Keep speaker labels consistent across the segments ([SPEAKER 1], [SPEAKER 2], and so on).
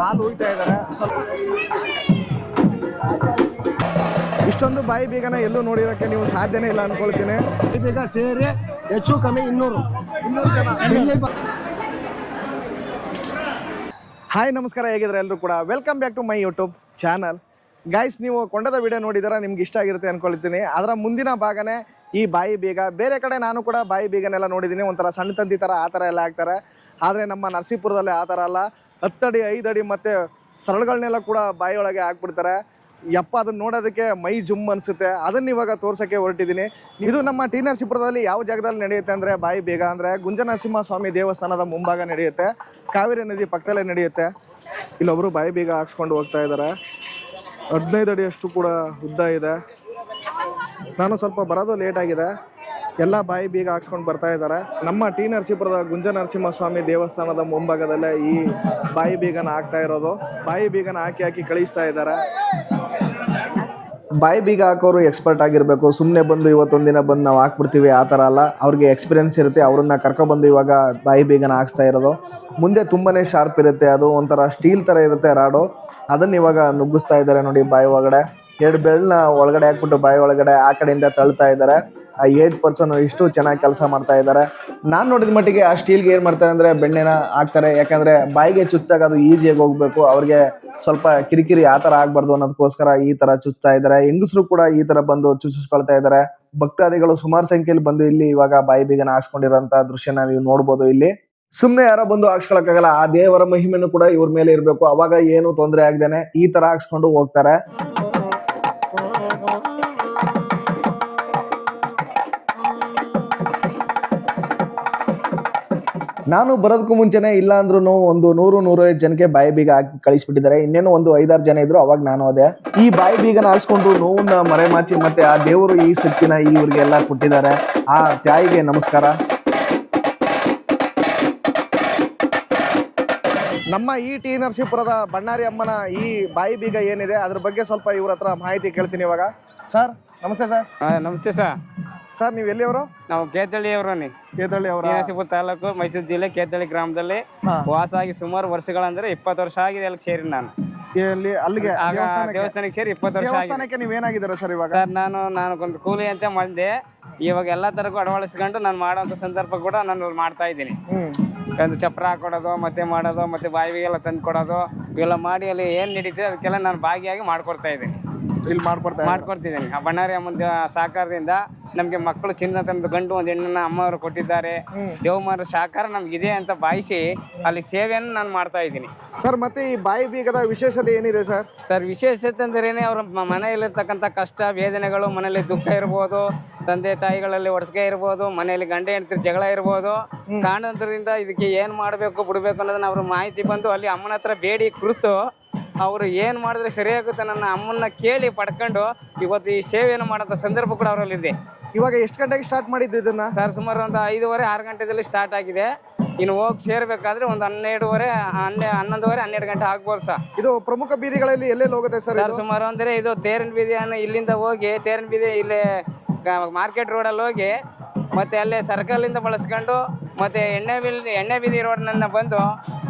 [SPEAKER 1] ಹಾಲು ಹುಯ್ತಾ ಇದ್ದಾರೆ. ಸ್ವಲ್ಪ ಇಷ್ಟೊಂದು ಬಾಯಿ ಬೀಗನ ಎಲ್ಲೂ ನೋಡಿರೋಕ್ಕೆ ನೀವು ಸಾಧ್ಯನೇ ಇಲ್ಲ ಅನ್ಕೊಳ್ತೀನಿ.
[SPEAKER 2] ಬೀಗ ಸೇರಿ ಹೆಚ್ಚು ಕಮ್ಮಿ 200 ಜನ.
[SPEAKER 1] ಹಾಯ್ ನಮಸ್ಕಾರ, ಹೇಗಿದ್ರೆ ಎಲ್ಲರೂ ಕೂಡ welcome back to my YouTube channel. Guys, ನೀವು ಕೊಂಡದ ವಿಡಿಯೋ ನೋಡಿದಾರ ನಿಮ್ಗೆ ಇಷ್ಟ ಆಗಿರುತ್ತೆ ಅನ್ಕೊಳ್ತೀನಿ. ಅದರ ಮುಂದಿನ ಭಾಗನೇ ಈ ಬಾಯಿ ಬೀಗ. ಬೇರೆ ಕಡೆ ನಾನು ಕೂಡ ಬಾಯಿ ಬೀಗನೆಲ್ಲ ನೋಡಿದ್ದೀನಿ, ಒಂಥರ ಸಣ್ಣ ತಂತಿ ಥರ ಆ ಥರ ಎಲ್ಲ ಹಾಕ್ತಾರೆ. ಆದರೆ ನಮ್ಮ ನರಸೀಪುರದಲ್ಲಿ ಆ ಥರ ಅಲ್ಲ, 10 ಅಡಿ 5 ಅಡಿ ಮತ್ತು ಸರಳುಗಳನ್ನೆಲ್ಲ ಕೂಡ ಬಾಯಿಯೊಳಗೆ ಹಾಕ್ಬಿಡ್ತಾರೆ. ಯಪ್ಪ, ಅದನ್ನ ನೋಡೋದಕ್ಕೆ ಮೈ ಜುಮ್ ಅನಿಸುತ್ತೆ. ಅದನ್ನು ಇವಾಗ ತೋರ್ಸೋಕ್ಕೆ ಹೊರಟಿದ್ದೀನಿ. ಇದು ನಮ್ಮ ಟಿ ನರಸೀಪುರದಲ್ಲಿ ಯಾವ ಜಾಗದಲ್ಲಿ ನಡೆಯುತ್ತೆ ಅಂದರೆ ಬಾಯಿ ಬೀಗ ಅಂದರೆ ಗುಂಜನರಸಿಂಹ ಸ್ವಾಮಿ ದೇವಸ್ಥಾನದ ಮುಂಭಾಗ ನಡೆಯುತ್ತೆ. ಕಾವೇರಿ ನದಿ ಪಕ್ಕದಲ್ಲೇ ನಡೆಯುತ್ತೆ. ಇಲ್ಲೊಬ್ಬರು ಬಾಯಿ ಬೀಗ ಹಾಕ್ಸ್ಕೊಂಡು ಹೋಗ್ತಾ ಇದ್ದಾರೆ. 15 ಅಡಿಯಷ್ಟು ಕೂಡ ಉದ್ದ ಇದೆ. ನಾನು ಸ್ವಲ್ಪ ಬರೋದು ಲೇಟ್ ಆಗಿದೆ. ಎಲ್ಲ ಬಾಯಿ ಬೀಗ ಹಾಕ್ಸ್ಕೊಂಡು ಬರ್ತಾ ಇದ್ದಾರೆ. ನಮ್ಮ ಟಿ ನರಸೀಪುರದ ಗುಂಜನರಸಿಂಹ ಸ್ವಾಮಿ ದೇವಸ್ಥಾನದ ಮುಂಭಾಗದಲ್ಲೇ ಈ ಬಾಯಿ ಬೀಗನ ಹಾಕ್ತಾ ಇರೋದು. ಬಾಯಿ ಬೀಗನ ಹಾಕಿ ಕಳಿಸ್ತಾ ಇದ್ದಾರೆ. ಬಾಯಿ ಬೀಗ ಹಾಕೋರು ಎಕ್ಸ್ಪರ್ಟ್ ಆಗಿರಬೇಕು. ಸುಮ್ಮನೆ ಬಂದು ಇವತ್ತೊಂದಿನ ಬಂದು ನಾವು ಹಾಕ್ಬಿಡ್ತೀವಿ ಆ ಥರ ಅಲ್ಲ. ಅವ್ರಿಗೆ ಎಕ್ಸ್ಪೀರಿಯನ್ಸ್ ಇರುತ್ತೆ. ಅವ್ರನ್ನ ಕರ್ಕೊಬಂದು ಇವಾಗ ಬಾಯಿ ಬೀಗನ ಹಾಕ್ಸ್ತಾ ಇರೋದು. ಮುಂದೆ ತುಂಬಾ ಶಾರ್ಪ್ ಇರುತ್ತೆ. ಅದು ಒಂಥರ ಸ್ಟೀಲ್ ಥರ ಇರುತ್ತೆ ರಾಡು. ಅದನ್ನು ಇವಾಗ ನುಗ್ಗಿಸ್ತಾ ಇದ್ದಾರೆ ನೋಡಿ ಬಾಯಿ ಒಳಗಡೆ. 2 ಬೆಳ್ಳನ್ನ ಒಳಗಡೆ ಹಾಕ್ಬಿಟ್ಟು ಬಾಯಿ ಒಳಗಡೆ ಆ ಕಡೆಯಿಂದ ತಳ್ತಾ ಇದ್ದಾರೆ. ಆ ಏಜ್ ಪರ್ಸನ್ ಇಷ್ಟು ಚೆನ್ನಾಗಿ ಕೆಲಸ ಮಾಡ್ತಾ ಇದ್ದಾರೆ. ನಾನು ನೋಡಿದ ಮಟ್ಟಿಗೆ ಆ ಸ್ಟೀಲ್ಗೆ ಏನು ಮಾಡ್ತಾರೆ ಅಂದರೆ ಬೆಣ್ಣೆನ ಹಾಕ್ತಾರೆ. ಯಾಕಂದರೆ ಬಾಯಿಗೆ ಚುಚ್ಚಾಗ ಅದು ಈಸಿಯಾಗಿ ಹೋಗಬೇಕು. ಅವ್ರಿಗೆ ಸ್ವಲ್ಪ ಕಿರಿಕಿರಿ ಆ ಥರ ಆಗಬಾರ್ದು ಅನ್ನೋದಕ್ಕೋಸ್ಕರ ಈ ಥರ ಚುಚ್ತಾ ಇದ್ದಾರೆ. ಹೆಂಗಸರು ಕೂಡ ಈ ಥರ ಬಂದು ಚುಚ್ಚಿಸ್ಕೊಳ್ತಾ ಇದ್ದಾರೆ. ಭಕ್ತಾದಿಗಳು ಸುಮಾರು ಸಂಖ್ಯೆಯಲ್ಲಿ ಬಂದು ಇಲ್ಲಿ ಇವಾಗ ಬಾಯಿ ಬೀಗನ ಹಾಕ್ಸ್ಕೊಂಡಿರೋಂಥ ದೃಶ್ಯನ ನೀವು ನೋಡ್ಬೋದು. ಇಲ್ಲಿ ಸುಮ್ಮನೆ ಯಾರೋ ಬಂದು ಹಾಕ್ಸ್ಕೊಳಕ್ಕಾಗಲ್ಲ. ಆ ದೇವರ ಮಹಿಮೆನೂ ಕೂಡ ಇವ್ರ ಮೇಲೆ ಇರಬೇಕು. ಅವಾಗ ಏನು ತೊಂದರೆ ಆಗದೇನೆ ಈ ಥರ ಹಾಕ್ಸ್ಕೊಂಡು ಹೋಗ್ತಾರೆ. ನಾನು ಬರೋದಕ್ಕೂ ಮುಂಚೆನೆ ಇಲ್ಲ ಅಂದ್ರೂ ಒಂದು 100-105 ಜನಕ್ಕೆ ಬಾಯಿ ಬೀಗ ಹಾಕಿ ಕಳಿಸ್ಬಿಟ್ಟಿದ್ದಾರೆ. ಇನ್ನೇನು ಒಂದು 5-6 ಜನ ಇದ್ರು. ಅವಾಗ ನಾನು ಅದೇ ಈ ಬಾಯಿ ಬೀಗನ ಹಾಕ್ಸ್ಕೊಂಡು ನೋವನ್ನ ಮರೆಮಾಚಿ ಮತ್ತೆ ಆ ದೇವರು ಈ ಶಕ್ತಿನ ಇವ್ರಿಗೆಲ್ಲ ಕೊಟ್ಟಿದ್ದಾರೆ. ಆ ತಾಯಿಗೆ ನಮಸ್ಕಾರ. ನಮ್ಮ ಈ ಟಿ ನರಸೀಪುರದ ಬಣ್ಣಾರಿ ಅಮ್ಮನ ಈ ಬಾಯಿ ಬೀಗ ಏನಿದೆ ಅದ್ರ ಬಗ್ಗೆ ಸ್ವಲ್ಪ ಇವ್ರ ಹತ್ರ ಮಾಹಿತಿ ಕೇಳ್ತೀನಿ ಇವಾಗ. ಸರ್ ನಮಸ್ತೆ. ಸರ್
[SPEAKER 3] ನಮಸ್ತೆ ಸರ್.
[SPEAKER 1] ಸರ್ ನೀವು ಎಲ್ಲಿಯವರು?
[SPEAKER 3] ನಾವು ಕೇತಳ್ಳಿಯವರು.
[SPEAKER 1] ಕೇತಳ್ಳಿ ಅವರ
[SPEAKER 3] ನರಸೀಪುರ ತಾಲೂಕು, ಮೈಸೂರು ಜಿಲ್ಲೆ, ಕೇತಳ್ಳಿ ಗ್ರಾಮದಲ್ಲಿ ವಾಸ ಆಗಿ ಸುಮಾರು ವರ್ಷಗಳಂದ್ರೆ 20 ವರ್ಷ ಆಗಿದೆ. ಅಲ್ಲಿ ಸೇರಿ ನಾನು
[SPEAKER 1] ಅಲ್ಲಿಗೆ
[SPEAKER 3] ದೇವಸ್ಥಾನಕ್ಕೆ ಸೇರಿ 20 ವರ್ಷ
[SPEAKER 1] ದೇವಸ್ಥಾನಕ್ಕೆ ನೀವೇನಾಗಿದ್ದೀರಾ ಸರ್ ಇವಾಗ?
[SPEAKER 3] ಸರ್ ನಾನು ಒಂದು ಕೂಲಿ ಅಂತ ಮಾಡಿದೆ. ಇವಾಗ ಎಲ್ಲಾ ತರಕ್ಕೂ ಅಳವಡಿಸ್ಕೊಂಡು ನಾನು ಮಾಡೋಂಥ ಸಂದರ್ಭ ಕೂಡ ನಾನು ಮಾಡ್ತಾ ಇದ್ದೀನಿ. ಒಂದು ಚಪ್ರ ಹಾಕೊಡೋದು, ಮತ್ತೆ ಮಾಡೋದು, ಮತ್ತೆ ಬಾಯಿಗೆಲ್ಲ ತಂದು ಕೊಡೋದು, ಇವೆಲ್ಲ ಮಾಡಿ ಅಲ್ಲಿ ಏನ್ ನಡೀತಿದೆ ಅದಕ್ಕೆಲ್ಲ ನಾನು ಭಾಗಿಯಾಗಿ ಮಾಡ್ಕೊಡ್ತಾ ಇದ್ದೀನಿ.
[SPEAKER 1] ಇಲ್ಲಿ
[SPEAKER 3] ಮಾಡ್ಕೊಡ್ತಿದ್ದೀನಿ. ಆ ಬಣ್ಣಾರಿ ಅಮ್ಮನ ಸಹಕಾರದಿಂದ ನಮ್ಗೆ ಮಕ್ಕಳು ಚಿನ್ನ ತಂದು ಗಂಡು ಒಂದು ಹೆಣ್ಣನ್ನ ಅಮ್ಮವರು ಕೊಟ್ಟಿದ್ದಾರೆ. ದೇವಮಾರ ಸಹಕಾರ ನಮ್ಗಿದೆ ಅಂತ ಭಾವಿಸಿ ಅಲ್ಲಿ ಸೇವೆಯನ್ನು ನಾನು ಮಾಡ್ತಾ ಇದ್ದೀನಿ.
[SPEAKER 1] ಸರ್ ಮತ್ತೆ ಈ ಬಾಯಿ ಬೀಗದ ವಿಶೇಷತೆ ಏನಿದೆ ಸರ್?
[SPEAKER 3] ಸರ್ ವಿಶೇಷತೆ ಅಂದ್ರೇನೆ ಅವ್ರ ಮನೆಯಲ್ಲಿರ್ತಕ್ಕಂಥ ಕಷ್ಟ ವೇದನೆಗಳು, ಮನೆಯಲ್ಲಿ ದುಃಖ ಇರ್ಬೋದು, ತಂದೆ ತಾಯಿಗಳಲ್ಲಿ ಒಡಕೆ ಇರ್ಬೋದು, ಮನೆಯಲ್ಲಿ ಗಂಡ ಹೆಂಡತಿ ಜಗಳ ಇರ್ಬೋದು, ಕಾರಣದಿಂದ ಇದಕ್ಕೆ ಏನ್ ಮಾಡ್ಬೇಕು ಬಿಡ್ಬೇಕು ಅನ್ನೋದನ್ನ ಅವ್ರ ಮಾಹಿತಿ ಬಂದು ಅಲ್ಲಿ ಅಮ್ಮನ ಹತ್ರ ಬೇಡಿ ಕುರಿತು ಅವರು ಏನು ಮಾಡಿದ್ರೆ ಸರಿಯಾಗುತ್ತೆ ನನ್ನ ಅಮ್ಮನ್ನ ಕೇಳಿ ಪಡ್ಕೊಂಡು ಇವತ್ತು ಈ ಸೇವೆಯನ್ನು ಮಾಡೋಂಥ ಸಂದರ್ಭ ಕೂಡ ಅವರಲ್ಲಿದೆ.
[SPEAKER 1] ಇವಾಗ ಎಷ್ಟು ಗಂಟೆಗೆ ಸ್ಟಾರ್ಟ್ ಮಾಡಿದ್ದು ಇದನ್ನ?
[SPEAKER 3] ಸರ್ ಸುಮಾರು ಒಂದು 5:30-6 ಗಂಟೆದಲ್ಲಿ ಸ್ಟಾರ್ಟ್ ಆಗಿದೆ. ಇನ್ನು ಹೋಗಿ ಸೇರ್ಬೇಕಾದ್ರೆ ಒಂದು 12:30, 12 ಗಂಟೆ ಆಗ್ಬೋದು ಸರ್.
[SPEAKER 1] ಇದು ಪ್ರಮುಖ ಬೀದಿಗಳಲ್ಲಿ ಎಲ್ಲೆಲ್ಲಿ ಹೋಗುತ್ತೆ ಸರ್?
[SPEAKER 3] ಸರ್ ಸುಮಾರು ಅಂದರೆ ಇದು ತೇರಿನ ಬೀದಿಯನ್ನು ಇಲ್ಲಿಂದ ಹೋಗಿ ತೇರಿನ ಬೀದಿ ಇಲ್ಲಿ ಮಾರ್ಕೆಟ್ ರೋಡಲ್ಲಿ ಹೋಗಿ ಮತ್ತೆ ಅಲ್ಲೇ ಸರ್ಕಲಿಂದ ಬಳಸ್ಕೊಂಡು ಮತ್ತೆ ಎಣ್ಣೆ ಬೀದಿ ರೋಡ್ನನ್ನ ಬಂದು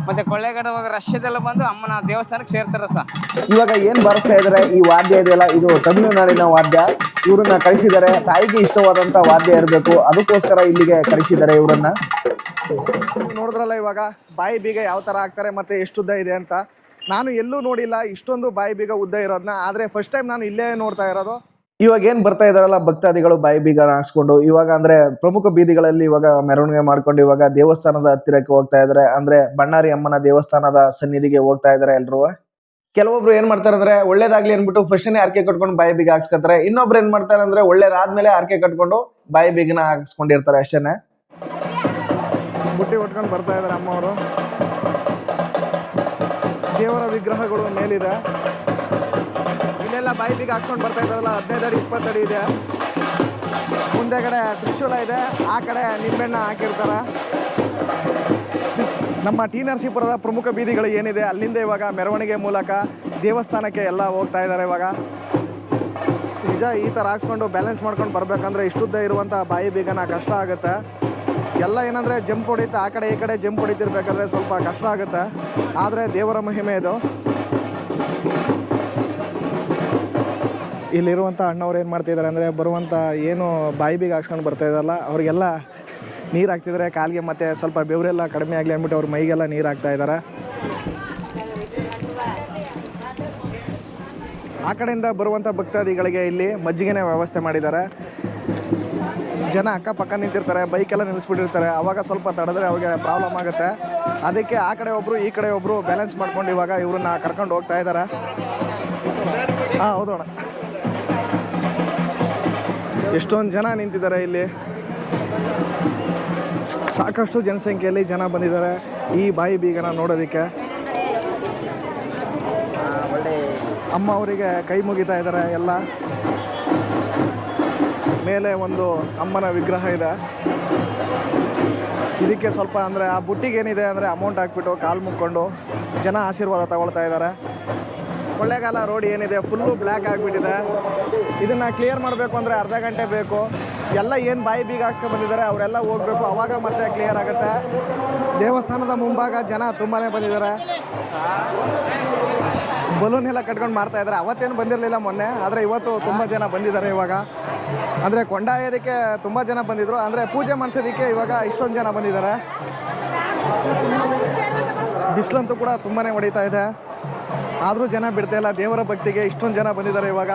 [SPEAKER 3] ಮತ್ತೆ ಕೊಳ್ಳೇಗಾಡ ಹೋಗಿ ರಶ್ಯದೆಲ್ಲ ಬಂದು ಅಮ್ಮನ ದೇವಸ್ಥಾನಕ್ಕೆ ಸೇರ್ತಾರೆ ಸರ್.
[SPEAKER 1] ಇವಾಗ ಏನ್ ಬಾರಿಸ್ತಾ ಇದಾರೆ ಈ ವಾದ್ಯ ಇದೆಯಲ್ಲ, ಇದು ತಮಿಳುನಾಡಿನ ವಾದ್ಯ. ಇವ್ರನ್ನ ಕರೆಸಿದ್ದಾರೆ. ತಾಯಿಗೆ ಇಷ್ಟವಾದಂತ ವಾದ್ಯ ಇರಬೇಕು, ಅದಕ್ಕೋಸ್ಕರ ಇಲ್ಲಿಗೆ ಕರೆಸಿದ್ದಾರೆ ಇವ್ರನ್ನ. ನೋಡಿದ್ರಲ್ಲ ಇವಾಗ ಬಾಯಿ ಬೀಗ ಯಾವ ತರ ಹಾಕ್ತಾರೆ ಮತ್ತೆ ಎಷ್ಟು ಉದ್ದ ಇದೆ ಅಂತ. ನಾನು ಎಲ್ಲೂ ನೋಡಿಲ್ಲ ಇಷ್ಟೊಂದು ಬಾಯಿ ಬೀಗ ಉದ್ದ ಇರೋದನ್ನ. ಆದ್ರೆ ಫಸ್ಟ್ ಟೈಮ್ ನಾನು ಇಲ್ಲೇ ನೋಡ್ತಾ ಇರೋದು. ಇವಾಗ ಏನ್ ಬರ್ತಾ ಇದಾರಲ್ಲ ಭಕ್ತಾದಿಗಳು ಬಾಯಿ ಬೀಗ ಹಾಕ್ಸ್ಕೊಂಡು, ಇವಾಗ ಅಂದ್ರೆ ಪ್ರಮುಖ ಬೀದಿಗಳಲ್ಲಿ ಇವಾಗ ಮೆರವಣಿಗೆ ಮಾಡ್ಕೊಂಡು ಇವಾಗ ದೇವಸ್ಥಾನದ ಹತ್ತಿರಕ್ಕೆ ಹೋಗ್ತಾ ಇದಾರೆ. ಅಂದ್ರೆ ಬಣ್ಣಾರಿ ಅಮ್ಮನ ದೇವಸ್ಥಾನದ ಸನ್ನಿಧಿಗೆ ಹೋಗ್ತಾ ಇದಾರೆ ಎಲ್ರು. ಕೆಲವೊಬ್ರು ಏನ್ ಮಾಡ್ತಾರೆ ಅಂದ್ರೆ ಒಳ್ಳೇದಾಗ್ಲಿ ಅನ್ಬಿಟ್ಟು ಫಸ್ಟ್ನೇ ಆರ್ಕೆ ಕಟ್ಕೊಂಡು ಬಾಯಿ ಬೀಗ ಹಾಕ್ಸ್ಕೊತಾರೆ. ಇನ್ನೊಬ್ರು ಏನ್ ಮಾಡ್ತಾರೆ ಅಂದ್ರೆ ಒಳ್ಳೇದಾದ್ಮೇಲೆ ಆರ್ಕೆ ಕಟ್ಕೊಂಡು ಬಾಯಿ ಬೀಗನ ಹಾಕ್ಸ್ಕೊಂಡಿರ್ತಾರೆ ಅಷ್ಟೇನೆ. ಬುಟ್ಟಿ ಹೊಟ್ಕೊಂಡು ಬರ್ತಾ ಇದಾರೆ ಅಮ್ಮವರು. ದೇವರ ವಿಗ್ರಹಗಳು ಮೇಲಿದೆ. ಇಲ್ಲೆಲ್ಲ ಬಾಯಿ ಬೀಗ ಹಾಕ್ಸ್ಕೊಂಡು ಬರ್ತಾ ಇದಾರಲ್ಲ, 15 ಅಡಿ 20 ಅಡಿ ಇದೆ. ಮುಂದೆಗಡೆ ತ್ರಿಶೂಲ ಇದೆ, ಆ ಕಡೆ ನಿಂಬೆಣ್ಣ ಹಾಕಿರ್ತಾರೆ. ನಮ್ಮ ಟಿ ನರಸೀಪುರದ ಪ್ರಮುಖ ಬೀದಿಗಳು ಏನಿದೆ ಅಲ್ಲಿಂದ ಇವಾಗ ಮೆರವಣಿಗೆ ಮೂಲಕ ದೇವಸ್ಥಾನಕ್ಕೆ ಎಲ್ಲ ಹೋಗ್ತಾ ಇದ್ದಾರೆ. ಇವಾಗ ನಿಜ ಈ ಥರ ಹಾಕ್ಸ್ಕೊಂಡು ಬ್ಯಾಲೆನ್ಸ್ ಮಾಡ್ಕೊಂಡು ಬರ್ಬೇಕಂದ್ರೆ ಇಷ್ಟುದ್ದ ಇರುವಂಥ ಬಾಯಿ ಬೀಗನ ಕಷ್ಟ ಆಗುತ್ತೆ. ಎಲ್ಲ ಏನಂದರೆ ಜಂಪ್ ಹೊಡಿತಾ ಆ ಕಡೆ ಈ ಕಡೆ ಜಂಪ್ ಹೊಡಿತಿರ್ಬೇಕಾದ್ರೆ ಸ್ವಲ್ಪ ಕಷ್ಟ ಆಗುತ್ತೆ. ಆದರೆ ದೇವರ ಮಹಿಮೆ ಇದು. ಇಲ್ಲಿರುವಂಥ ಅಣ್ಣವ್ರು ಏನು ಮಾಡ್ತಿದ್ದಾರೆ ಅಂದರೆ ಬರುವಂಥ ಏನು ಬಾಯಿ ಬೀಗ ಹಾಕ್ಸ್ಕೊಂಡು ಬರ್ತಾ ಇದ್ದಾರಲ್ಲ ಅವ್ರಿಗೆಲ್ಲ ನೀರು ಹಾಕ್ತಿದ್ದಾರೆ ಕಾಲಿಗೆ, ಮತ್ತು ಸ್ವಲ್ಪ ಬೆವರೆಲ್ಲ ಕಡಿಮೆ ಆಗಲಿ ಅಂದ್ಬಿಟ್ಟು ಅವ್ರ ಮೈಗೆಲ್ಲ ನೀರು ಹಾಕ್ತಾ ಇದ್ದಾರೆ. ಆ ಕಡೆಯಿಂದ ಬರುವಂಥ ಭಕ್ತಾದಿಗಳಿಗೆ ಇಲ್ಲಿ ಮಜ್ಜಿಗೆನೇ ವ್ಯವಸ್ಥೆ ಮಾಡಿದ್ದಾರೆ. ಜನ ಅಕ್ಕಪಕ್ಕ ನಿಂತಿರ್ತಾರೆ, ಬೈಕೆಲ್ಲ ನಿಲ್ಲಿಸ್ಬಿಟ್ಟಿರ್ತಾರೆ. ಅವಾಗ ಸ್ವಲ್ಪ ತಡೆದ್ರೆ ಅವ್ರಿಗೆ ಪ್ರಾಬ್ಲಮ್ ಆಗುತ್ತೆ. ಅದಕ್ಕೆ ಆ ಕಡೆ ಒಬ್ಬರು ಈ ಕಡೆ ಒಬ್ಬರು ಬ್ಯಾಲೆನ್ಸ್ ಮಾಡ್ಕೊಂಡು ಇವಾಗ ಇವ್ರನ್ನ ಕರ್ಕೊಂಡು ಹೋಗ್ತಾ ಇದ್ದಾರೆ. ಹಾಂ ಹೌದು ಅಣ್ಣ, ಎಷ್ಟೊಂದು ಜನ ನಿಂತಿದ್ದಾರೆ ಇಲ್ಲಿ. ಸಾಕಷ್ಟು ಜನಸಂಖ್ಯೆಯಲ್ಲಿ ಜನ ಬಂದಿದ್ದಾರೆ ಈ ಬಾಯಿ ಬೀಗನ ನೋಡೋದಕ್ಕೆ. ಅಮ್ಮ ಅವರಿಗೆ ಕೈ ಮುಗಿತಾ ಇದ್ದಾರೆ ಎಲ್ಲ. ಮೇಲೆ ಒಂದು ಅಮ್ಮನ ವಿಗ್ರಹ ಇದೆ. ಇದಕ್ಕೆ ಸ್ವಲ್ಪ ಅಂದರೆ ಆ ಬುಟ್ಟಿಗೆ ಏನಿದೆ ಅಂದರೆ ಅಮೌಂಟ್ ಹಾಕ್ಬಿಟ್ಟು ಕಾಲು ಮುಕ್ಕೊಂಡು ಜನ ಆಶೀರ್ವಾದ ತಗೊಳ್ತಾ ಇದ್ದಾರೆ. ಕೊಳ್ಳೇಗಾಲ ರೋಡ್ ಏನಿದೆ ಫುಲ್ಲು ಬ್ಲ್ಯಾಕ್ ಆಗಿಬಿಟ್ಟಿದೆ. ಇದನ್ನು ಕ್ಲಿಯರ್ ಮಾಡಬೇಕು ಅಂದರೆ ಅರ್ಧ ಗಂಟೆ ಬೇಕು. ಎಲ್ಲ ಏನು ಬಾಯಿ ಬೀಗ ಹಾಕ್ಸ್ಕೊಂಡು ಬಂದಿದ್ದಾರೆ ಅವರೆಲ್ಲ ಹೋಗಬೇಕು, ಆವಾಗ ಮತ್ತೆ ಕ್ಲಿಯರ್ ಆಗುತ್ತೆ. ದೇವಸ್ಥಾನದ ಮುಂಭಾಗ ಜನ ತುಂಬಾ ಬಂದಿದ್ದಾರೆ. ಬಲೂನ್ ಎಲ್ಲ ಕಟ್ಕೊಂಡು ಮಾಡ್ತಾ ಇದ್ದಾರೆ. ಅವತ್ತೇನು ಬಂದಿರಲಿಲ್ಲ ಮೊನ್ನೆ, ಆದರೆ ಇವತ್ತು ತುಂಬ ಜನ ಬಂದಿದ್ದಾರೆ. ಇವಾಗ ಅಂದರೆ ಕೊಂಡಾಯೋದಕ್ಕೆ ತುಂಬ ಜನ ಬಂದಿದ್ದರು, ಅಂದರೆ ಪೂಜೆ ಮಾಡಿಸೋದಕ್ಕೆ ಇವಾಗ ಇಷ್ಟೊಂದು ಜನ ಬಂದಿದ್ದಾರೆ. ಬಿಸಿಲಂತೂ ಕೂಡ ತುಂಬಾ ಹೊಡಿತಾ ಇದೆ, ಆದರೂ ಜನ ಬಿಡ್ತಾ ಇಲ್ಲ. ದೇವರ ಭಕ್ತಿಗೆ ಇಷ್ಟೊಂದು ಜನ ಬಂದಿದ್ದಾರೆ ಇವಾಗ.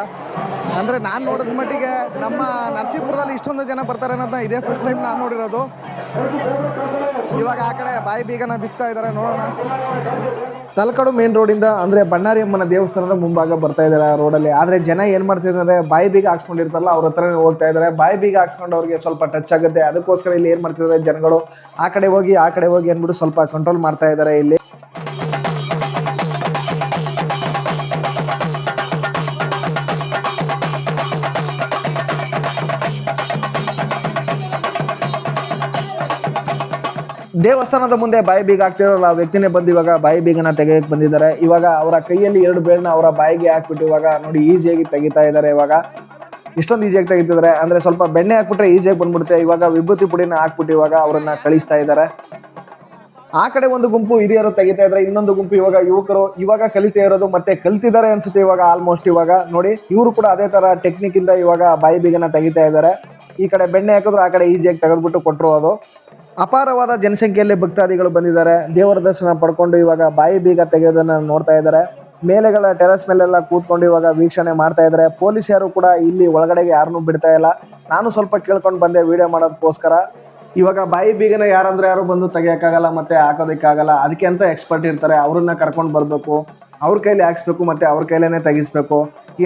[SPEAKER 1] ಅಂದರೆ ನಾನು ನೋಡಿದ ಮಟ್ಟಿಗೆ ನಮ್ಮ ನರಸೀಪುರದಲ್ಲಿ ಇಷ್ಟೊಂದು ಜನ ಬರ್ತಾರೆ ಅನ್ನೋದನ್ನ ಇದೇ ಫಸ್ಟ್ ಟೈಮ್ ನಾನು ನೋಡಿರೋದು. ಇವಾಗ ಆ ಕಡೆ ಬಾಯಿ ಬೀಗನ ಬಿಸ್ತಾ ಇದ್ದಾರೆ, ನೋಡೋಣ. ತಲಕಾಡು ಮೇನ್ ರೋಡಿಂದ ಅಂದರೆ ಬಣ್ಣಾರಿ ಅಮ್ಮನ ದೇವಸ್ಥಾನದ ಮುಂಭಾಗ ಬರ್ತಾ ಇದ್ದಾರೆ ಆ ರೋಡಲ್ಲಿ. ಆದರೆ ಜನ ಏನು ಮಾಡ್ತಿದ್ದಾರೆ ಅಂದರೆ ಬಾಯಿ ಬೀಗ ಹಾಕ್ಸ್ಕೊಂಡಿರ್ತಾರಲ್ಲ ಅವ್ರ ಹತ್ರನೇ ಹೋಗ್ತಾ ಇದ್ದಾರೆ. ಬಾಯಿ ಬೀಗ ಹಾಕ್ಸ್ಕೊಂಡು ಅವ್ರಿಗೆ ಸ್ವಲ್ಪ ಟಚ್ ಆಗುತ್ತೆ. ಅದಕ್ಕೋಸ್ಕರ ಇಲ್ಲಿ ಏನು ಮಾಡ್ತಿದ್ದಾರೆ ಜನಗಳು ಆ ಕಡೆ ಹೋಗಿ ಅಂದ್ಬಿಟ್ಟು ಸ್ವಲ್ಪ ಕಂಟ್ರೋಲ್ ಮಾಡ್ತಾ ಇದ್ದಾರೆ ಇಲ್ಲಿ. ದೇವಸ್ಥಾನದ ಮುಂದೆ ಬಾಯಿ ಬೀಗ ಹಾಕ್ತಿರಲ್ಲ ಆ ವ್ಯಕ್ತಿನೇ ಬಂದು ಇವಾಗ ಬಾಯಿ ಬೀಗನ ತೆಗೆಯಕ್ಕೆ ಬಂದಿದ್ದಾರೆ. ಇವಾಗ ಅವರ ಕೈಯಲ್ಲಿ 2 ಬೇಳನ್ನ ಅವರ ಬಾಯಿಗೆ ಹಾಕ್ಬಿಟ್ಟು ಇವಾಗ ನೋಡಿ ಈಸಿಯಾಗಿ ತೆಗಿತಾ ಇದ್ದಾರೆ. ಇವಾಗ ಇಷ್ಟೊಂದು ಈಸಿಯಾಗಿ ತೆಗಿತಿದ್ದಾರೆ ಅಂದರೆ ಸ್ವಲ್ಪ ಬೆಣ್ಣೆ ಹಾಕ್ಬಿಟ್ರೆ ಈಸಿಯಾಗಿ ಬಂದ್ಬಿಡುತ್ತೆ. ಇವಾಗ ವಿಭೂತಿ ಪುಡಿನ ಹಾಕ್ಬಿಟ್ಟು ಇವಾಗ ಅವರನ್ನ ಕಳಿಸ್ತಾ ಇದ್ದಾರೆ. ಆ ಕಡೆ ಒಂದು ಗುಂಪು ಹಿರಿಯರು ತೆಗಿತಾ ಇದ್ದಾರೆ, ಇನ್ನೊಂದು ಗುಂಪು ಇವಾಗ ಯುವಕರು ಇವಾಗ ಕಲಿತಾ ಇರೋದು ಮತ್ತೆ ಕಲ್ತಿದ್ದಾರೆ ಅನ್ಸುತ್ತೆ ಇವಾಗ ಆಲ್ಮೋಸ್ಟ್. ಇವಾಗ ನೋಡಿ ಇವರು ಕೂಡ ಅದೇ ತರ ಟೆಕ್ನಿಕ್ ಇಂದ ಇವಾಗ ಬಾಯಿ ಬೀಗನ ತೆಗಿತಾ ಇದ್ದಾರೆ. ಈ ಕಡೆ ಬೆಣ್ಣೆ ಹಾಕಿದ್ರು ಆ ಕಡೆ ಈಸಿಯಾಗಿ ತೆಗೆದ್ಬಿಟ್ಟು ಕೊಟ್ಟರು. ಅದು ಅಪಾರವಾದ ಜನಸಂಖ್ಯೆಯಲ್ಲಿ ಭಕ್ತಾದಿಗಳು ಬಂದಿದ್ದಾರೆ. ದೇವರ ದರ್ಶನ ಪಡ್ಕೊಂಡು ಇವಾಗ ಬಾಯಿ ಬೀಗ ತೆಗೆಯೋದನ್ನ ನೋಡ್ತಾ ಇದ್ದಾರೆ. ಮೇಲೆಗಳ ಟೆರೆಸ್ ಮೇಲೆಲ್ಲ ಕೂತ್ಕೊಂಡು ಇವಾಗ ವೀಕ್ಷಣೆ ಮಾಡ್ತಾ ಇದ್ದಾರೆ. ಪೊಲೀಸರು ಕೂಡ ಇಲ್ಲಿ ಒಳಗಡೆಗೆ ಯಾರನ್ನೂ ಬಿಡ್ತಾ ಇಲ್ಲ. ನಾನು ಸ್ವಲ್ಪ ಕೇಳ್ಕೊಂಡು ಬಂದೆ ವಿಡಿಯೋ ಮಾಡೋದಕ್ಕೋಸ್ಕರ. ಇವಾಗ ಬಾಯಿ ಬೀಗನ ಯಾರು ಬಂದು ತೆಗಿಯೋಕ್ಕಾಗಲ್ಲ ಮತ್ತೆ ಹಾಕೋದಕ್ಕಾಗಲ್ಲ. ಅದಕ್ಕೆ ಅಂತ ಎಕ್ಸ್ಪರ್ಟ್ ಇರ್ತಾರೆ, ಅವ್ರನ್ನ ಕರ್ಕೊಂಡು ಬರಬೇಕು, ಅವ್ರ ಕೈಲಿ ಹಾಕ್ಸ್ಬೇಕು ಮತ್ತೆ ಅವ್ರ ಕೈಲೇ ತೆಗಿಸ್ಬೇಕು.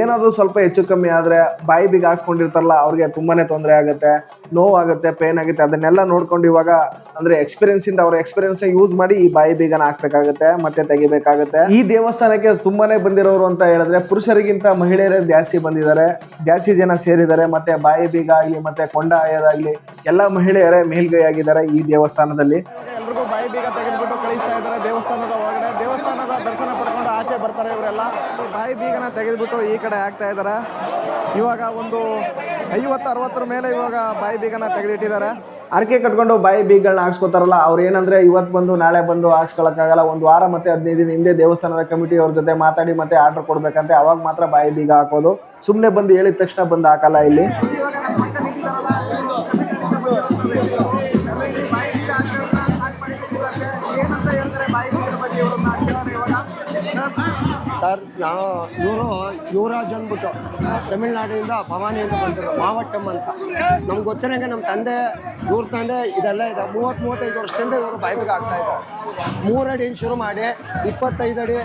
[SPEAKER 1] ಏನಾದರೂ ಸ್ವಲ್ಪ ಹೆಚ್ಚು ಕಮ್ಮಿ ಆದರೆ ಬಾಯಿ ಬೀಗ ಹಾಕ್ಸ್ಕೊಂಡಿರ್ತಾರಲ್ಲ ಅವ್ರಿಗೆ ತುಂಬಾ ತೊಂದರೆ ಆಗುತ್ತೆ, ನೋವಾಗುತ್ತೆ, ಪೇನ್ ಆಗುತ್ತೆ. ಅದನ್ನೆಲ್ಲ ನೋಡ್ಕೊಂಡು ಇವಾಗ ಅಂದರೆ ಎಕ್ಸ್ಪೀರಿಯನ್ಸಿಂದ ಅವ್ರ ಎಕ್ಸ್ಪೀರಿಯನ್ಸ್ ಯೂಸ್ ಮಾಡಿ ಈ ಬಾಯಿ ಬೀಗನ ಹಾಕ್ಬೇಕಾಗುತ್ತೆ ಮತ್ತೆ ತೆಗಿಬೇಕಾಗುತ್ತೆ. ಈ ದೇವಸ್ಥಾನಕ್ಕೆ ತುಂಬಾನೇ ಬಂದಿರೋರು ಅಂತ ಹೇಳಿದ್ರೆ ಪುರುಷರಿಗಿಂತ ಮಹಿಳೆಯರೇ ಜಾಸ್ತಿ ಬಂದಿದ್ದಾರೆ, ಜಾಸ್ತಿ ಜನ ಸೇರಿದ್ದಾರೆ. ಮತ್ತೆ ಬಾಯಿ ಬೀಗ ಆಗಲಿ ಮತ್ತೆ ಕೊಂಡ ಆಯೋದಾಗಲಿ ಎಲ್ಲ ಮಹಿಳೆಯರೇ ಮೇಲ್ಗೈ ಆಗಿದ್ದಾರೆ ಈ ದೇವಸ್ಥಾನದಲ್ಲಿ. ಎಲ್ರಿಗೂ ಬಾಯಿ ಬೀಗ ತೆಗೆದುಬಿಟ್ಟು ಕಳಿಸ್ತಾ ಇದ್ದಾರೆ ದೇವಸ್ಥಾನದ ಒಳಗಡೆ. ದೇವಸ್ಥಾನದ ದರ್ಶನ ಪಡ್ಕೊಂಡು ಆಚೆ ಬರ್ತಾರೆ ಇವರೆಲ್ಲ. ಬಾಯಿ ಬೀಗನ ತೆಗೆದುಬಿಟ್ಟು ಈ ಕಡೆ ಹಾಕ್ತಾ ಇದ್ದಾರೆ. ಇವಾಗ ಒಂದು 50-60 ಮೇಲೆ ಇವಾಗ ಬಾಯಿ ಬೀಗನ ತೆಗೆದಿಟ್ಟಿದ್ದಾರೆ. ಅರಕೆ ಕಟ್ಕೊಂಡು ಬಾಯಿ ಬೀಗಗಳನ್ನ ಹಾಕ್ಸ್ಕೊತಾರಲ್ಲ ಅವ್ರು ಏನಂದ್ರೆ ಇವತ್ತು ಬಂದು ನಾಳೆ ಬಂದು ಹಾಕ್ಸ್ಕೊಳಕ್ಕಾಗಲ್ಲ. 1 ವಾರ ಮತ್ತೆ 15 ದಿನ ಹಿಂದೆ ದೇವಸ್ಥಾನದ ಕಮಿಟಿ ಅವ್ರ ಜೊತೆ ಮಾತಾಡಿ ಮತ್ತೆ ಆರ್ಡರ್ ಕೊಡ್ಬೇಕಂತೆ, ಅವಾಗ ಮಾತ್ರ ಬಾಯಿ ಬೀಗ ಹಾಕೋದು. ಸುಮ್ಮನೆ ಬಂದು ಹೇಳಿದ ತಕ್ಷಣ ಬಂದು ಹಾಕಲ್ಲ ಇಲ್ಲಿ.
[SPEAKER 2] ಸರ್ ನಾವು ಇವರು ಯುವರಾಜ್ ಅಂದ್ಬಿಟ್ಟು ತಮಿಳ್ನಾಡಿನಿಂದ ಭವಾನಿ ಅಂತ ಬಂದರು, ಮಾವಟ್ಟಂ ಅಂತ. ನಮ್ಗೆ ಗೊತ್ತಿರೋಂಗೆ ನಮ್ಮ ತಂದೆ ಇವ್ರ ತಂದೆ ಇದೆಲ್ಲ ಇದೆ. 30-35 ವರ್ಷದಿಂದ ಇವರು ಬಾಯಿಬೀಗ ಆಗ್ತಾ ಇದ್ದಾರೆ. 3 ಅಡಿ ಶುರು ಮಾಡಿ 25 ಅಡಿ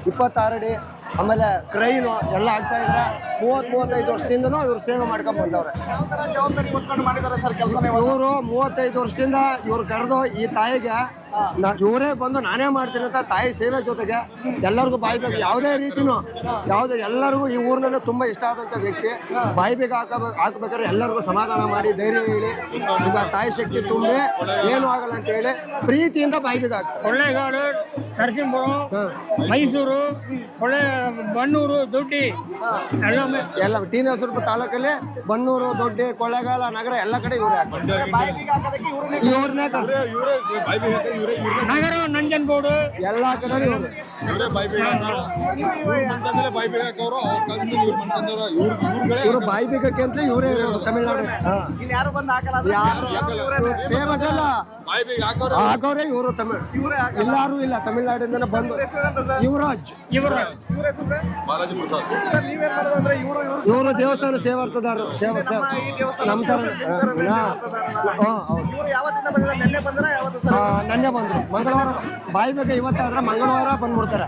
[SPEAKER 2] 26 ಅಡಿ ಆಮೇಲೆ ಕ್ರೈನು ಎಲ್ಲ ಆಗ್ತಾ ಇದ್ದಾರೆ. 30-35 ವರ್ಷದಿಂದನೂ ಇವ್ರು ಸೇವೆ ಮಾಡ್ಕೊಂಡು ಬಂದವ್ರೆ. ಇವರು 35 ವರ್ಷದಿಂದ ಇವ್ರು ಕರೆದು ಈ ತಾಯಿಗೆ ಇವರೇ ಬಂದು ನಾನೇ ಮಾಡ್ತೀನಿ ಅಂತ ತಾಯಿ ಸೇವೆ ಜೊತೆಗೆ ಎಲ್ಲರಿಗೂ ಬಾಯಿ ಬೇಗ ಯಾವುದೇ ರೀತಿನೂ ಎಲ್ಲರಿಗೂ ಈ ಊರಿನಲ್ಲಿ ತುಂಬಾ ಇಷ್ಟ ಆದಂತ ವ್ಯಕ್ತಿ. ಬಾಯಿ ಬೇಗ ಹಾಕ್ಬೇಕಾದ್ರೆ ಎಲ್ಲರಿಗೂ ಸಮಾಧಾನ ಮಾಡಿ ಧೈರ್ಯ ಹೇಳಿ ಈಗ ತಾಯಿ ಶಕ್ತಿ ತುಂಬಿ ಏನು ಆಗಲ್ಲ ಅಂತ ಹೇಳಿ ಪ್ರೀತಿಯಿಂದ ಬಾಯಿ ಬೇಗ ಹಾಕ್ತಾರೆ.
[SPEAKER 4] ಕೊಳ್ಳೇಗಾಡು, ನರಸಿಂಹಪುರ, ಮೈಸೂರು, ಬನ್ನೂರು, ದೊಡ್ಡಿ
[SPEAKER 2] ಎಲ್ಲ ಟಿ ನರಸೀಪುರ ತಾಲೂಕಲ್ಲಿ ಬನ್ನೂರು, ದೊಡ್ಡಿ, ಕೊಳ್ಳೇಗಾಲ, ನಗರ ಎಲ್ಲ ಕಡೆ ಇವರೇ ಇವ್ರನ್ನೇ
[SPEAKER 4] ನಗರ, ನಂಜನಗೂಡು
[SPEAKER 2] ಎಲ್ಲ ಕಡೆ ಇವರು ಬಾಯಿ ಬೇಕಕ್ಕೆ ಅಂತ ಇವರೇ ಇರೋದು ತಮಿಳ್ನಾಡು. ಫೇಮಸ್ ಅಲ್ಲ ಹಾಕೋರೆ ಇವರು ತಮಿಳ್ ಎಲ್ಲಾರು ಇಲ್ಲ ತಮಿಳ್ನಾಡಿಂದ ಬಂದು ಯುವರಾಜ್ ಇವರು ದೇವಸ್ಥಾನ ಸೇವಾರ್ಥದಾರರು ನಮ್ಮ ತರ ನೆನ್ನೆ ಬಂದ್ರು ಮಂಗಳವಾರ ಬಾಯಿ ಬೇಗ ಇವತ್ತಾದ್ರೆ ಮಂಗಳವಾರ ಬಂದ್ಬಿಡ್ತಾರೆ.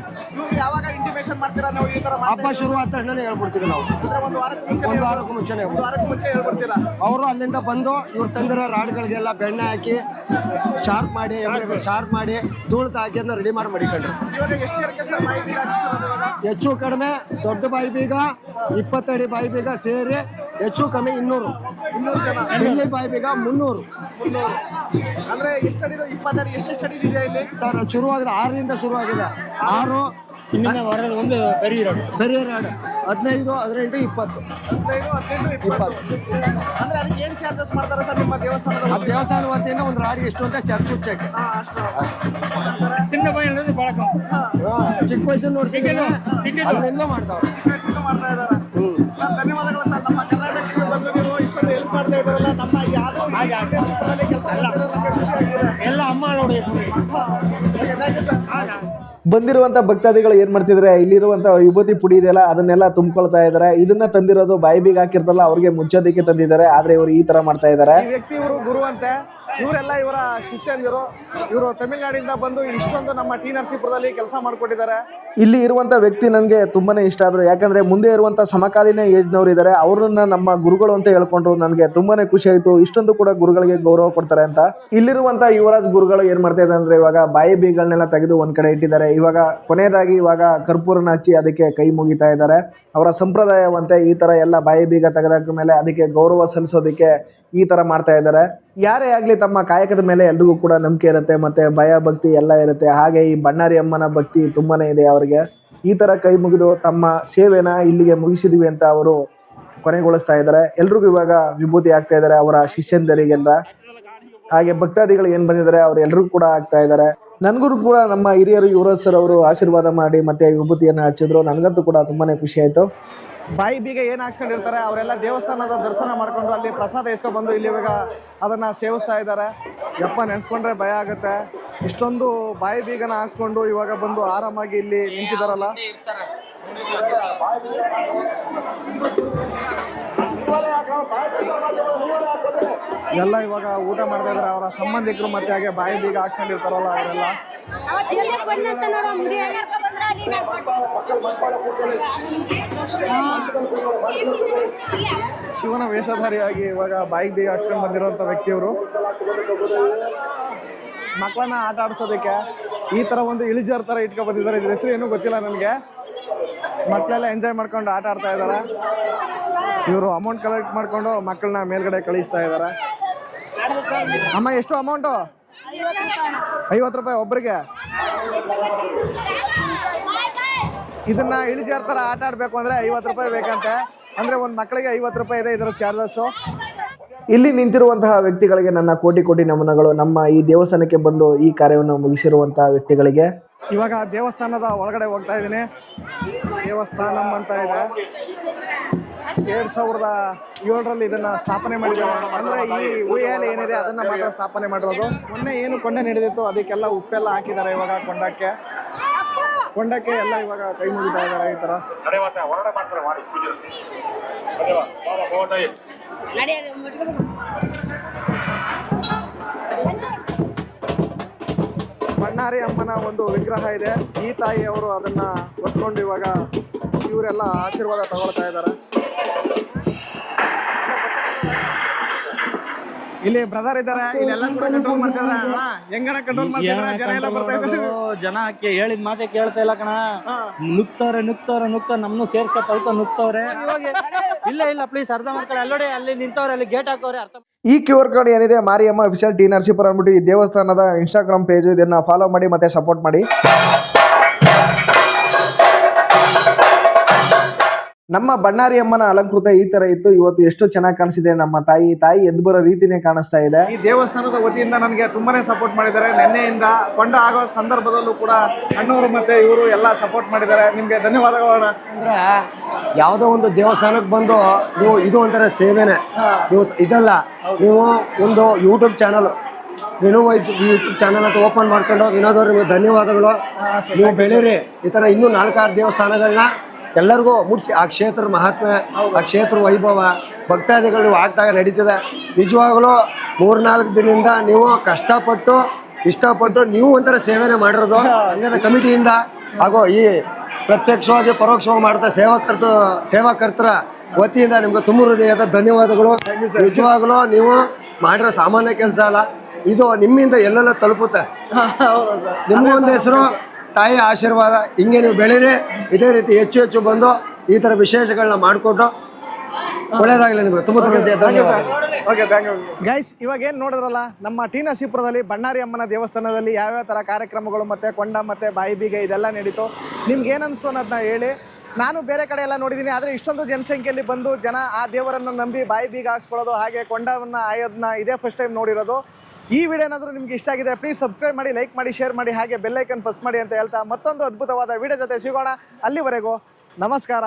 [SPEAKER 2] ಹಬ್ಬ ಶುರು ಆದ ತಕ್ಷಣ ಹೇಳ್ಬಿಡ್ತೀವಿ ನಾವು. ಒಂದು ವಾರಕ್ಕೂ ಮುಂಚೆನೆ ಅವರು ಅಲ್ಲಿಂದ ಬಂದು ಇವ್ರು ತಂದಿರೋ ರಾಡ್ಗಳಿಗೆಲ್ಲ ಬೆಣ್ಣೆ ಹಾಕಿ ಶಾರ್ಪ್ ಮಾಡಿ ಧೂಳು ಹಾಕಿ ಅದನ್ನ ರೆಡಿ ಮಾಡಿ ಮಡಿಕೊಂಡ್ರು. ಹೆಚ್ಚು ಕಡಿಮೆ ದೊಡ್ಡ ಬಾಯಿ ಬೀಗ 20 ಅಡಿ ಬಾಯಿ ಬೀಗ ಸೇರಿ ಹೆಚ್ಚು ಕಮ್ಮಿ 200 ಜನ. ಇಲ್ಲಿ ಬಾಯಿ ಬೀಗ 300.
[SPEAKER 1] ಅಂದ್ರೆ ಎಷ್ಟು ಅಡಿ 20 ಅಡಿ ಎಷ್ಟು ಅಡಿ ಇದೆ ಇಲ್ಲಿ
[SPEAKER 2] ಸರ್? ಶುರುವಾಗಿದೆ 6ರಿಂದ ಶುರುವಾಗಿದೆ. 6
[SPEAKER 4] ಒಂದು பெரிய ரோடு
[SPEAKER 2] 15, 18, 20.
[SPEAKER 1] ಅಂದ್ರೆ ಅದಕ್ಕೆ ಏನ್ ಚಾರ್ಜಸ್ ಮಾಡ್ತಾರೆ ಸರ್ ನಿಮ್ಮ ದೇವಸ್ಥಾನದ?
[SPEAKER 2] ದೇವಸ್ಥಾನ ವತಿಯಿಂದ ಒಂದು ರಾಡಿಗೆ ಎಷ್ಟು ಅಂತ ಚರ್ಚ್ ಉಚ್ಚಕ್ಕೆ
[SPEAKER 4] சின்ன பையன் பழக்கம்.
[SPEAKER 2] ಚಿಕ್ಕ ವಯಸ್ಸಲ್ಲಿ ನೋಡ್ತೀವಿ ಅಲ್ಲಿಂದ ಮಾಡ್ತಾವ್ರೆ.
[SPEAKER 1] ಮಾಡ್ತಾ ಇದ್ದಾರೆ. ಸರ್ ಧನ್ಯವಾದಗಳು ಸರ್. ನಮ್ಮ ಕರ್ನಾಟಕಕ್ಕೆ ಬಂದು ನೀವು ಇಷ್ಟೊಂದು ಹೆಲ್ಪ್ ಮಾಡ್ತಾ ಇದ್ದಾರಲ್ಲ, ನಮ್ಮ ಯಾವ್ದೋ ಕೆಲಸ ಖುಷಿ ಆಗಿದೆ.
[SPEAKER 4] ಎಲ್ಲ ಅಮ್ಮನೋடைய
[SPEAKER 1] ಥ್ಯಾಂಕ್ ಯು ಸರ್.
[SPEAKER 5] ಬಂದಿರುವಂಥ ಭಕ್ತಾದಿಗಳು ಏನು ಮಾಡ್ತಿದ್ದಾರೆ, ಇಲ್ಲಿರುವಂಥ ವಿಭೂತಿ ಪುಡಿ ಇದೆಯಲ್ಲ ಅದನ್ನೆಲ್ಲ ತುಂಬಿಕೊಳ್ತಾ ಇದ್ದಾರೆ. ಇದನ್ನ ತಂದಿರೋದು ಬಾಯಿ ಬೀಗ ಹಾಕಿರ್ತಲ್ಲ ಅವ್ರಿಗೆ ಮುಚ್ಚೋದಕ್ಕೆ ತಂದಿದ್ದಾರೆ, ಆದರೆ ಇವರು ಈ ಥರ ಮಾಡ್ತಾ ಇದ್ದಾರೆ.
[SPEAKER 1] ಈ ವ್ಯಕ್ತಿ ಇವರು ಗುರು ಅಂತೆ. ಇವರೆಲ್ಲ ಇವರ ಶಿಷ್ಯಂದಿರು. ಇವರು ತಮಿಳ್ನಾಡಿಂದ ಬಂದು ಇಷ್ಟೊಂದು ನಮ್ಮ ಟಿ ನರಸೀಪುರದಲ್ಲಿ ಕೆಲಸ ಮಾಡಿಕೊಟ್ಟಿದ್ದಾರೆ.
[SPEAKER 5] ಇಲ್ಲಿ ಇರುವಂಥ ವ್ಯಕ್ತಿ ನನಗೆ ತುಂಬಾ ಇಷ್ಟ ಆದರು. ಯಾಕಂದರೆ ಮುಂದೆ ಇರುವಂಥ ಸಮಕಾಲೀನ ಏಜ್ನವ್ರು ಇದ್ದಾರೆ, ಅವ್ರನ್ನ ನಮ್ಮ ಗುರುಗಳು ಅಂತ ಹೇಳ್ಕೊಂಡ್ರು. ನನಗೆ ತುಂಬಾ ಖುಷಿ ಆಯಿತು, ಇಷ್ಟೊಂದು ಕೂಡ ಗುರುಗಳಿಗೆ ಗೌರವ ಕೊಡ್ತಾರೆ ಅಂತ. ಇಲ್ಲಿರುವಂಥ ಯುವರಾಜ್ ಗುರುಗಳು ಏನು ಮಾಡ್ತಾ ಇದ್ದಾರೆ ಅಂದರೆ, ಇವಾಗ ಬಾಯಿ ಬೀಗಗಳನ್ನೆಲ್ಲ ತೆಗೆದು ಒಂದು ಕಡೆ ಇಟ್ಟಿದ್ದಾರೆ. ಇವಾಗ ಕೊನೆಯದಾಗಿ ಇವಾಗ ಕರ್ಪೂರನ ಹಚ್ಚಿ ಅದಕ್ಕೆ ಕೈ ಮುಗಿತಾ ಇದ್ದಾರೆ. ಅವರ ಸಂಪ್ರದಾಯವಂತೆ ಈ ಥರ ಎಲ್ಲ ಬಾಯಿ ಬೀಗ ತೆಗೆದಾಕ ಮೇಲೆ ಅದಕ್ಕೆ ಗೌರವ ಸಲ್ಲಿಸೋದಕ್ಕೆ ಈ ಥರ ಮಾಡ್ತಾ ಇದ್ದಾರೆ. ಯಾರೇ ಆಗಲಿ ತಮ್ಮ ಕಾಯಕದ ಮೇಲೆ ಎಲ್ರಿಗೂ ಕೂಡ ನಂಬಿಕೆ ಇರುತ್ತೆ, ಮತ್ತು ಭಯ ಭಕ್ತಿ ಎಲ್ಲ ಇರುತ್ತೆ. ಹಾಗೆ ಈ ಬಣ್ಣಾರಿ ಅಮ್ಮನ ಭಕ್ತಿ ತುಂಬಾ ಇದೆ ಅವರಿಗೆ. ಈ ಥರ ಕೈ ಮುಗಿದು ತಮ್ಮ ಸೇವೆನ ಇಲ್ಲಿಗೆ ಮುಗಿಸಿದ್ವಿ ಅಂತ ಅವರು ಕೊನೆಗೊಳಿಸ್ತಾ ಇದ್ದಾರೆ. ಎಲ್ರಿಗೂ ಇವಾಗ ವಿಭೂತಿ ಆಗ್ತಾ ಇದ್ದಾರೆ ಅವರ ಶಿಷ್ಯಂದರಿಗೆಲ್ಲ. ಹಾಗೆ ಭಕ್ತಾದಿಗಳು ಏನು ಬಂದಿದ್ದಾರೆ ಅವ್ರು ಎಲ್ರಿಗೂ ಕೂಡ ಆಗ್ತಾ ಇದ್ದಾರೆ. ನನಗೂ ಕೂಡ ನಮ್ಮ ಹಿರಿಯರು ಯುವರಾಜ್ ಸರ್ ಅವರು ಆಶೀರ್ವಾದ ಮಾಡಿ ಮತ್ತೆ ವಿಭೂತಿಯನ್ನು ಹಚ್ಚಿದ್ರು. ನನಗಂತೂ ಕೂಡ ತುಂಬಾ ಖುಷಿ ಆಯಿತು.
[SPEAKER 1] ಬಾಯಿ ಬೀಗ ಏನು ಹಾಕ್ಸ್ಕೊಂಡಿರ್ತಾರೆ ಅವರೆಲ್ಲ ದೇವಸ್ಥಾನದ ದರ್ಶನ ಮಾಡ್ಕೊಂಡು ಅಲ್ಲಿ ಪ್ರಸಾದ ಇಸ್ಕೊಂಡು ಇಲ್ಲಿ ಇವಾಗ ಅದನ್ನು ಸೇವಿಸ್ತಾ ಇದ್ದಾರೆ. ಯಪ್ಪ ನೆನೆಸ್ಕೊಂಡ್ರೆ ಭಯ ಆಗುತ್ತೆ. ಇಷ್ಟೊಂದು ಬಾಯಿ ಬೀಗನ ಹಾಕ್ಸ್ಕೊಂಡು ಇವಾಗ ಬಂದು ಆರಾಮಾಗಿ ಇಲ್ಲಿ ನಿಂತಿದ್ದಾರಲ್ಲ. ಎಲ್ಲ ಇವಾಗ ಊಟ ಮಾಡ್ತಾ ಇದ್ದಾರೆ ಅವರ ಸಂಬಂಧಿಕರು, ಮತ್ತೆ ಹಾಗೆ ಬಾಯಿ ಬೀಗ ಹಾಕ್ಸ್ಕೊಂಡಿರ್ತಾರಲ್ಲ ಅವರೆಲ್ಲ. ಶಿವನ ವೇಷಧಾರಿಯಾಗಿ ಇವಾಗ ಬಾಯಿಗೆ ಬೀಗ ಹಾಕ್ಸ್ಕೊಂಡು ಬಂದಿರುವಂಥ ವ್ಯಕ್ತಿಯವರು ಮಕ್ಕಳನ್ನ ಆಟ ಆಡಿಸೋದಕ್ಕೆ ಈ ಥರ ಒಂದು ಇಳಿಜಾರ್ ಥರ ಇಟ್ಕೊಂಡು ಬಂದಿದ್ದಾರೆ. ಇದ್ರ ಹೆಸರು ಏನೂ ಗೊತ್ತಿಲ್ಲ ನನಗೆ. ಮಕ್ಕಳೆಲ್ಲ ಎಂಜಾಯ್ ಮಾಡ್ಕೊಂಡು ಆಟ ಆಡ್ತಾ ಇದ್ದಾರೆ. ಇವರು ಅಮೌಂಟ್ ಕಲೆಕ್ಟ್ ಮಾಡಿಕೊಂಡು ಮಕ್ಕಳನ್ನ ಮೇಲ್ಗಡೆ ಕಳಿಸ್ತಾ ಇದ್ದಾರೆ. ಅಮ್ಮ ಎಷ್ಟು ಅಮೌಂಟು? 50 ರೂಪಾಯಿ ಒಬ್ಬರಿಗೆ. ಇದನ್ನ ಇಳಿಜಾರ್ ಥರ ಆಟ ಆಡಬೇಕು ಅಂದರೆ 50 ರೂಪಾಯಿ ಬೇಕಂತೆ. ಅಂದರೆ ಒಂದು ಮಕ್ಕಳಿಗೆ 50 ರೂಪಾಯಿ ಇದೆ ಇದರ ಚಾರ್ಜಸ್ಸು.
[SPEAKER 5] ಇಲ್ಲಿ ನಿಂತಿರುವಂತಹ ವ್ಯಕ್ತಿಗಳಿಗೆ ನನ್ನ ಕೋಟಿ ಕೋಟಿ ನಮನಗಳು. ನಮ್ಮ ಈ ದೇವಸ್ಥಾನಕ್ಕೆ ಬಂದು ಈ ಕಾರ್ಯವನ್ನು ಮುಗಿಸಿರುವಂತಹ ವ್ಯಕ್ತಿಗಳಿಗೆ.
[SPEAKER 1] ಇವಾಗ ದೇವಸ್ಥಾನದ ಒಳಗಡೆ ಹೋಗ್ತಾ ಇದ್ದೀನಿ. ದೇವಸ್ಥಾನಂ ಅಂತ ಇದೆ. 2007ರಲ್ಲಿ ಇದನ್ನ ಸ್ಥಾಪನೆ ಮಾಡಿದ್ದಾರೆ. ಅಂದರೆ ಈ ಉಯ್ಯಾಲೆ ಏನಿದೆ ಅದನ್ನ ಮಾತ್ರ ಸ್ಥಾಪನೆ ಮಾಡಿರೋದು. ಮೊನ್ನೆ ಏನು ಕೊಂಡ ನಡೆದಿತ್ತು ಅದಕ್ಕೆಲ್ಲ ಉಪ್ಪೆಲ್ಲ ಹಾಕಿದ್ದಾರೆ. ಇವಾಗ ಕೊಂಡಕ್ಕೆ ಎಲ್ಲ ಇವಾಗ ಕೈ ಮುಗಿತಾ ಇದ್ದಾರೆ ಈ ಥರ. ಬಣ್ಣಾರಿ ಅಮ್ಮನ ಒಂದು ವಿಗ್ರಹ ಇದೆ. ಈ ತಾಯಿಯವರು ಅದನ್ನ ಹೊತ್ಕೊಂಡು ಇವಾಗ ಇವರೆಲ್ಲ ಆಶೀರ್ವಾದ ತಗೊಳ್ತಾ ಇದ್ದಾರೆ. ಇಲ್ಲಿ ಬ್ರದರ್ ಇದಾರೆ, ಇಲ್ಲೆಲ್ಲ ಕೂಡ ಕಂಟ್ರೋಲ್ ಮಾಡ್ತಿದ್ರ. ಹೆಂಗಣ ಕಂಟ್ರೋಲ್ ಮಾಡ್ತಿದ್ರ? ಜನ ಎಲ್ಲ ಬರ್ತಾ ಇದ್ದಾರೆ.
[SPEAKER 6] ಜನಕ್ಕೆ ಹೇಳಿದ ಮಾತೆ ಕೇಳ್ತಾ ಇಲ್ಲ ಕಣ. ನುಗ್ತವ್ರೆ ನಮ್ನು ಸೇರ್ಸ್ಕೊತ ನುಗ್ತವ್ರೆ. ಇಲ್ಲ ಪ್ಲೀಸ್ ಅರ್ಥ ಮಾಡ್ಕೊಳ್ಳಿ. ಅಲ್ಲೋಡಿ ಅಲ್ಲಿ ನಿಂತವ್ರೆ, ಅಲ್ಲಿ ಗೇಟ್ ಹಾಕೋರೆ. ಅರ್ಥ
[SPEAKER 5] ಈ QR ಕೋಡ್ ಏನಿದೆ ಮಾರಿಯಮ್ಮ ಅಫಿಷಿಯಲ್ ಟಿ ನರಸೀಪುರ ಅಂದ್ಬಿಟ್ಟು ಈ ದೇವಸ್ಥಾನದ ಇನ್ಸ್ಟಾಗ್ರಾಮ್ ಪೇಜ್, ಇದನ್ನ ಫಾಲೋ ಮಾಡಿ ಮತ್ತೆ ಸಪೋರ್ಟ್ ಮಾಡಿ. ನಮ್ಮ ಬಣ್ಣಾರಿ ಅಮ್ಮನ ಅಲಂಕೃತ ಈ ತರ ಇತ್ತು. ಇವತ್ತು ಎಷ್ಟು ಚೆನ್ನಾಗಿ ಕಾಣಿಸಿದೆ. ನಮ್ಮ ತಾಯಿ ಎದ್ದು ಬರೋ ರೀತಿನೇ ಕಾಣಿಸ್ತಾ ಇದೆ.
[SPEAKER 1] ಈ ದೇವಸ್ಥಾನದ ವತಿಯಿಂದ ನನಗೆ ತುಂಬಾನೇ ಸಪೋರ್ಟ್ ಮಾಡಿದ್ದಾರೆ. ನಿನ್ನೆಯಿಂದ ಕೊಂಡ ಆಗೋ ಸಂದರ್ಭದಲ್ಲೂ ಕೂಡ ಅಣ್ಣವರು ಮತ್ತೆ ಇವರು ಎಲ್ಲ ಸಪೋರ್ಟ್ ಮಾಡಿದ್ದಾರೆ. ನಿಮ್ಗೆ ಧನ್ಯವಾದಗಳು.
[SPEAKER 2] ಅಂದ್ರೆ ಯಾವುದೋ ಒಂದು ದೇವಸ್ಥಾನಕ್ಕೆ ಬಂದು ನೀವು ಇದು ಒಂಥರ ಸೇವೆನೆ. ನೀವು ಇದಲ್ಲ, ನೀವು ಒಂದು ಯೂಟ್ಯೂಬ್ ಚಾನಲ್ ಯೂಟ್ಯೂಬ್ ಚಾನಲ್ ಅಂತ ಓಪನ್ ಮಾಡ್ಕೊಂಡು ವಿನೋದವ್ರು ನಿಮಗೆ ಧನ್ಯವಾದಗಳು. ನೀವು ಬೆಳೀರಿ. ಈ ಥರ ಇನ್ನೂ 4-6 ದೇವಸ್ಥಾನಗಳನ್ನ ಎಲ್ಲರಿಗೂ ಮುಟ್ಸಿ. ಆ ಕ್ಷೇತ್ರದ ಮಹಾತ್ಮೆ, ಆ ಕ್ಷೇತ್ರ ವೈಭವ, ಭಕ್ತಾದಿಗಳು ಆಗ್ದಾಗ ನಡೀತಿದೆ. ನಿಜವಾಗಲೂ 3-4 ದಿನದಿಂದ ನೀವು ಕಷ್ಟಪಟ್ಟು ಇಷ್ಟಪಟ್ಟು ನೀವು ಒಂಥರ ಸೇವೆನೇ ಮಾಡಿರೋದು ಸಂಘದ ಕಮಿಟಿಯಿಂದ ಹಾಗೂ ಈ ಪ್ರತ್ಯಕ್ಷವಾಗಿ ಪರೋಕ್ಷವಾಗಿ ಮಾಡ್ತಾ ಸೇವಾಕರ್ತರ ವತಿಯಿಂದ ನಿಮ್ಗೆ ತುಂಬ ಹೃದಯದ ಧನ್ಯವಾದಗಳು. ನಿಜವಾಗಲೂ ನೀವು ಮಾಡಿರೋ ಸಾಮಾನ್ಯ ಕೆಲಸ ಅಲ್ಲ. ಇದು ನಿಮ್ಮಿಂದ ಎಲ್ಲೆಲ್ಲ ತಲುಪುತ್ತೆ. ನಿಮ್ಮ ಒಂದು ಹೆಸರು, ತಾಯಿ ಆಶೀರ್ವಾದ, ಹಿಂಗೆ ನೀವು ಬೆಳೀರಿ. ಇದೇ ರೀತಿ ಹೆಚ್ಚು ಬಂದು ಈ ಥರ ವಿಶೇಷಗಳನ್ನ ಮಾಡಿಕೊಟ್ಟು ಒಳ್ಳೇದಾಗಲಿ ನಿಮಗೆ. ತುಂಬ ಧನ್ಯವಾದ.
[SPEAKER 1] ಗೈಸ್, ಇವಾಗ ಏನು ನೋಡಿದ್ರಲ್ಲ, ನಮ್ಮ ಟಿ ನರಸೀಪುರದಲ್ಲಿ ಬಣ್ಣಾರಿ ಅಮ್ಮನ ದೇವಸ್ಥಾನದಲ್ಲಿ ಯಾವ್ಯಾವ ಥರ ಕಾರ್ಯಕ್ರಮಗಳು ಮತ್ತು ಕೊಂಡ ಮತ್ತು ಬಾಯಿ ಬೀಗ ಇದೆಲ್ಲ ನಡೀತು. ನಿಮ್ಗೆ ಏನು ಅನಿಸ್ತು ಅನ್ನೋದನ್ನ ಹೇಳಿ. ನಾನು ಬೇರೆ ಕಡೆ ಎಲ್ಲ ನೋಡಿದ್ದೀನಿ, ಆದರೆ ಇಷ್ಟೊಂದು ಜನಸಂಖ್ಯೆಯಲ್ಲಿ ಬಂದು ಜನ ಆ ದೇವರನ್ನು ನಂಬಿ ಬಾಯಿ ಬೀಗ ಹಾಕ್ಸ್ಕೊಳ್ಳೋದು, ಹಾಗೆ ಕೊಂಡವನ್ನು ಆಯೋದನ್ನ ಇದೇ ಫಸ್ಟ್ ಟೈಮ್ ನೋಡಿರೋದು. ಈ ವಿಡಿಯೋ ಏನಾದರೂ ನಿಮ್ಗೆ ಇಷ್ಟ ಆಗಿದೆ ಪ್ಲೀಸ್ ಸಬ್ಸ್ಕ್ರೈಬ್ ಮಾಡಿ, ಲೈಕ್ ಮಾಡಿ, ಶೇರ್ ಮಾಡಿ, ಹಾಗೆ ಬೆಲ್ ಐಕನ್ ಪ್ರೆಸ್ ಮಾಡಿ ಅಂತ ಹೇಳ್ತಾ ಮತ್ತೊಂದು ಅದ್ಭುತವಾದ ವಿಡಿಯೋ ಜೊತೆ ಸಿಗೋಣ. ಅಲ್ಲಿವರೆಗೂ ನಮಸ್ಕಾರ.